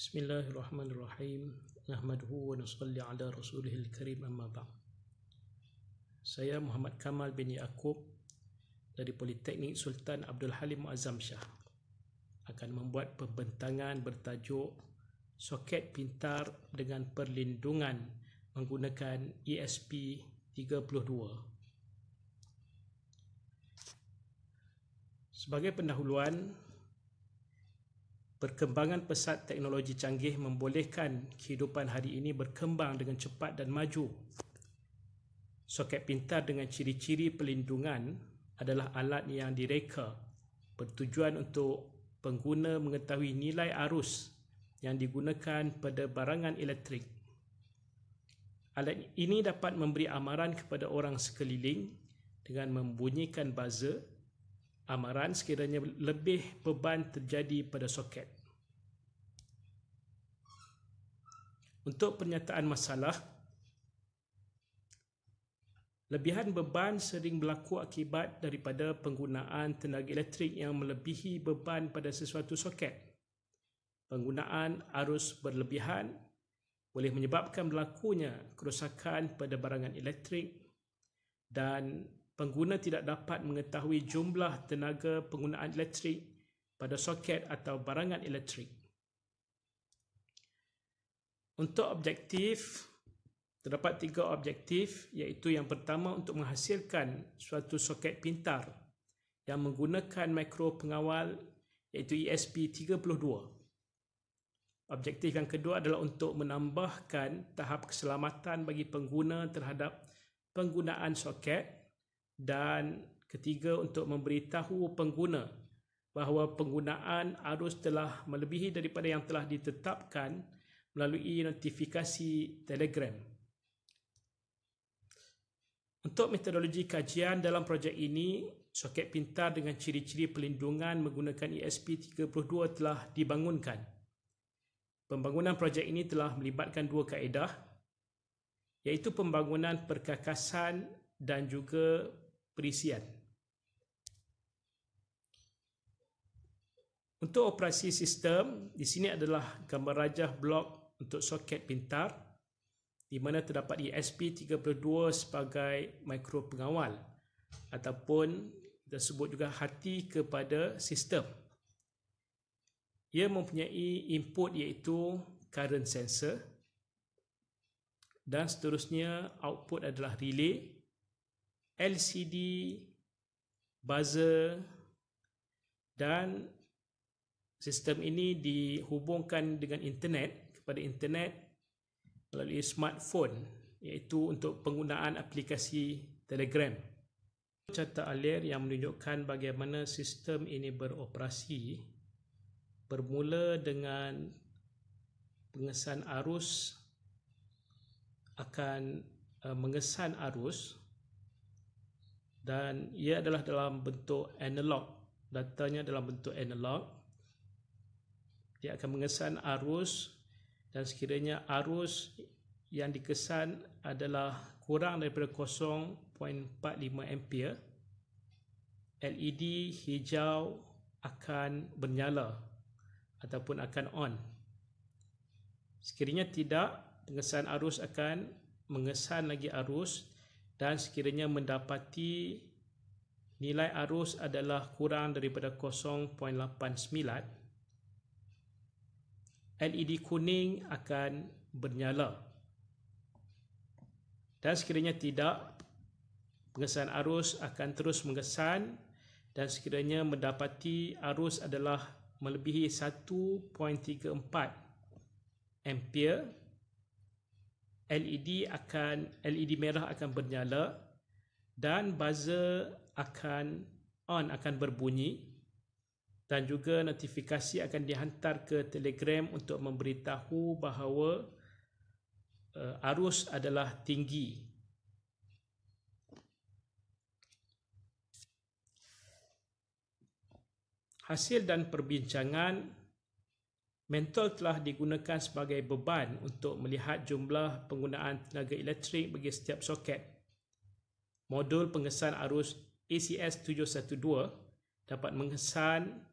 Bismillahirrahmanirrahim. Nahmaduhu wa nusalli ala rasulihil karim, amma ba'd. Saya Muhammad Kamal bin Yaakob dari Politeknik Sultan Abdul Halim Muazzam Shah akan membuat pembentangan bertajuk soket pintar dengan perlindungan menggunakan ESP32. Sebagai pendahuluan, perkembangan pesat teknologi canggih membolehkan kehidupan hari ini berkembang dengan cepat dan maju. Soket pintar dengan ciri-ciri perlindungan adalah alat yang direka bertujuan untuk pengguna mengetahui nilai arus yang digunakan pada barangan elektrik. Alat ini dapat memberi amaran kepada orang sekeliling dengan membunyikan buzzer amaran sekiranya lebih beban terjadi pada soket. Untuk pernyataan masalah, lebihan beban sering berlaku akibat daripada penggunaan tenaga elektrik yang melebihi beban pada sesuatu soket. Penggunaan arus berlebihan boleh menyebabkan berlakunya kerosakan pada barangan elektrik dan pengguna tidak dapat mengetahui jumlah tenaga penggunaan elektrik pada soket atau barangan elektrik. Untuk objektif, terdapat 3 objektif, iaitu yang pertama untuk menghasilkan suatu soket pintar yang menggunakan mikro pengawal iaitu ESP32. Objektif yang kedua adalah untuk menambahkan tahap keselamatan bagi pengguna terhadap penggunaan soket. Dan ketiga, untuk memberitahu pengguna bahawa penggunaan arus telah melebihi daripada yang telah ditetapkan melalui notifikasi Telegram. Untuk metodologi kajian dalam projek ini, soket pintar dengan ciri-ciri perlindungan menggunakan ESP32 telah dibangunkan. Pembangunan projek ini telah melibatkan 2 kaedah, iaitu pembangunan perkakasan dan juga perisian. Untuk operasi sistem, di sini adalah gambar rajah blok untuk soket pintar, di mana terdapat ESP32 sebagai mikro pengawal ataupun kita sebut juga hati kepada sistem. Ia mempunyai input iaitu current sensor dan seterusnya output adalah relay, LCD, buzzer, dan sistem ini dihubungkan dengan internet, kepada internet melalui smartphone, iaitu untuk penggunaan aplikasi Telegram. Carta alir yang menunjukkan bagaimana sistem ini beroperasi bermula dengan pengesan arus akan mengesan arus, dan ia adalah dalam bentuk analog. Datanya dalam bentuk analog. Dia akan mengesan arus, dan sekiranya arus yang dikesan adalah kurang daripada 0.45 ampere, LED hijau akan bernyala ataupun akan on. Sekiranya tidak, pengesan arus akan mengesan lagi arus, dan sekiranya mendapati nilai arus adalah kurang daripada 0.89, LED kuning akan bernyala. Dan sekiranya tidak, pengesan arus akan terus mengesan, dan sekiranya mendapati arus adalah melebihi 1.34 ampere, LED merah akan bernyala dan buzzer akan berbunyi, dan juga notifikasi akan dihantar ke Telegram untuk memberitahu bahawa arus adalah tinggi. Hasil dan perbincangan, mentol telah digunakan sebagai beban untuk melihat jumlah penggunaan tenaga elektrik bagi setiap soket. Modul pengesan arus ACS712 dapat mengesan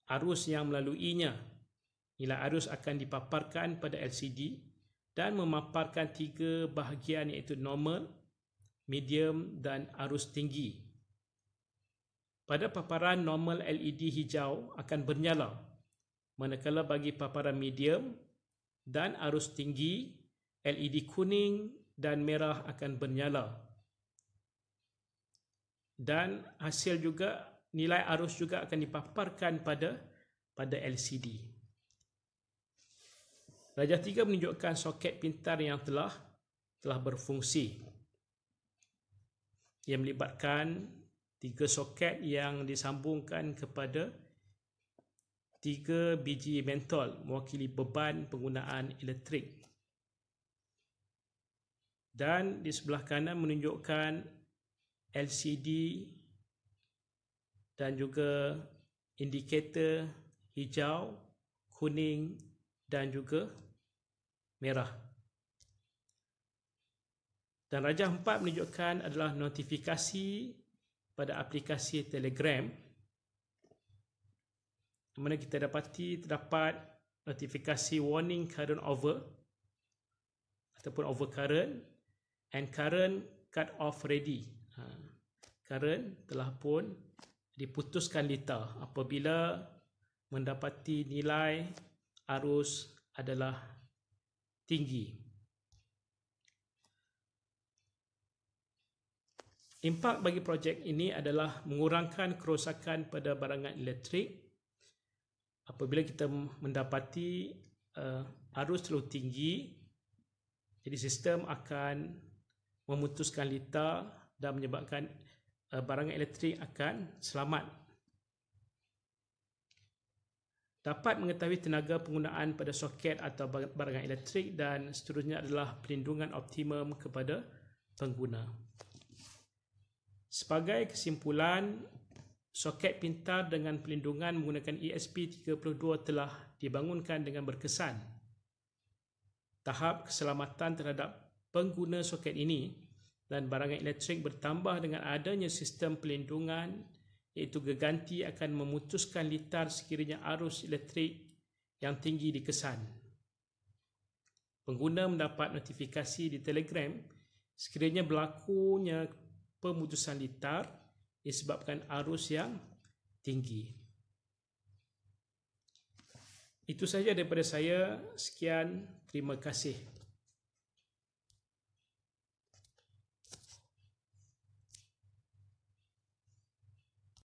arus yang melaluinya nilai arus akan dipaparkan pada LCD dan memaparkan 3 bahagian iaitu normal, medium dan arus tinggi. Pada paparan normal, LED hijau akan bernyala, manakala bagi paparan medium dan arus tinggi, LED kuning dan merah akan bernyala. Dan hasil juga, nilai arus juga akan dipaparkan pada LCD. Darjah 3 menunjukkan soket pintar yang telah berfungsi. Ia melibatkan 3 soket yang disambungkan kepada 3 biji mentol mewakili beban penggunaan elektrik. Dan di sebelah kanan menunjukkan LCD dan juga indikator hijau, kuning dan juga merah. Dan darjah 4 menunjukkan adalah notifikasi pada aplikasi Telegram, di mana kita dapati terdapat notifikasi warning current over ataupun overcurrent and current cut off ready. Current telah pun diputuskan litar apabila mendapati nilai arus adalah tinggi. Impak bagi projek ini adalah mengurangkan kerosakan pada barangan elektrik apabila kita mendapati arus terlalu tinggi. Jadi sistem akan memutuskan litar dan menyebabkan barangan elektrik akan selamat. Dapat mengetahui tenaga penggunaan pada soket atau barangan elektrik dan seterusnya adalah perlindungan optimum kepada pengguna. Sebagai kesimpulan, soket pintar dengan perlindungan menggunakan ESP32 telah dibangunkan dengan berkesan. Tahap keselamatan terhadap pengguna soket ini dan barangan elektrik bertambah dengan adanya sistem pelindungan iaitu geganti akan memutuskan litar sekiranya arus elektrik yang tinggi dikesan. Pengguna mendapat notifikasi di Telegram sekiranya berlakunya pemutusan litar disebabkan arus yang tinggi. Itu sahaja daripada saya. Sekian, terima kasih.